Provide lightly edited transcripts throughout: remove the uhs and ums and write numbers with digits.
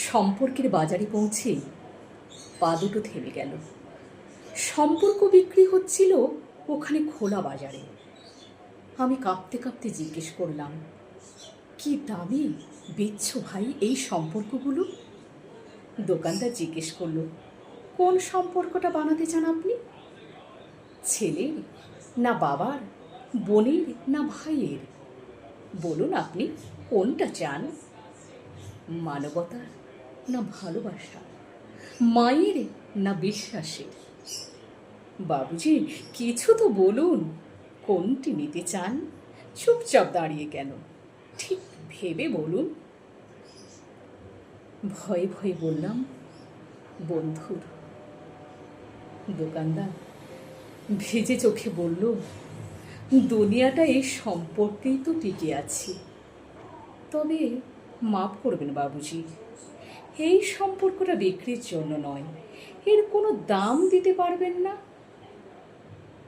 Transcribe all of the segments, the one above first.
সম্পর্কের বাজারে পৌঁছে পা দুটো থেমে গেল। সম্পর্ক বিক্রি হচ্ছিল ওখানে খোলা বাজারে। আমি কাঁপতে কাঁপতে জিজ্ঞেস করলাম, কি দামে বেচছো ভাই এই সম্পর্কগুলো? দোকানদার জিজ্ঞেস করলো, কোন সম্পর্কটা বানাতে চান আপনি? ছেলের না বাবার, বোনের না ভাইয়ের? বলুন আপনি কোনটা চান? মানবতার না ভালোবাসা, মায়ের না বিশ্বাসের? বাবুজি কিছু তো বলুন, কোনটি নিতে চান? চুপচাপ দাঁড়িয়ে কেন? ঠিক ভেবে বলুন। ভয়ে ভয়ে বললাম, বন্ধুর। দোকানদার ভেজে চোখে বলল, দুনিয়াটা এই সম্পর্কেই তো টিকে আছি। তবে মাফ করবেন বাবুজি, এই সম্পর্কটা বিক্রির জন্য নয়, এর কোনো দাম দিতে পারবেন না।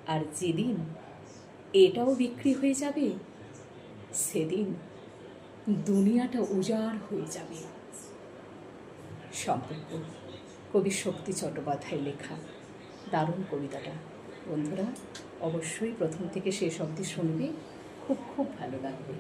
আর যেদিন এটাও বিক্রি হয়ে যাবে, সেদিন দুনিয়াটা উজাড় হয়ে যাবে। সম্পর্ক, কবি শক্তি চট্টোপাধ্যায় লেখা। দারুণ কবিতাটা। বন্ধুরা অবশ্যই প্রথম থেকে শেষ অবধি শুনবে, খুব খুব ভালো লাগবে।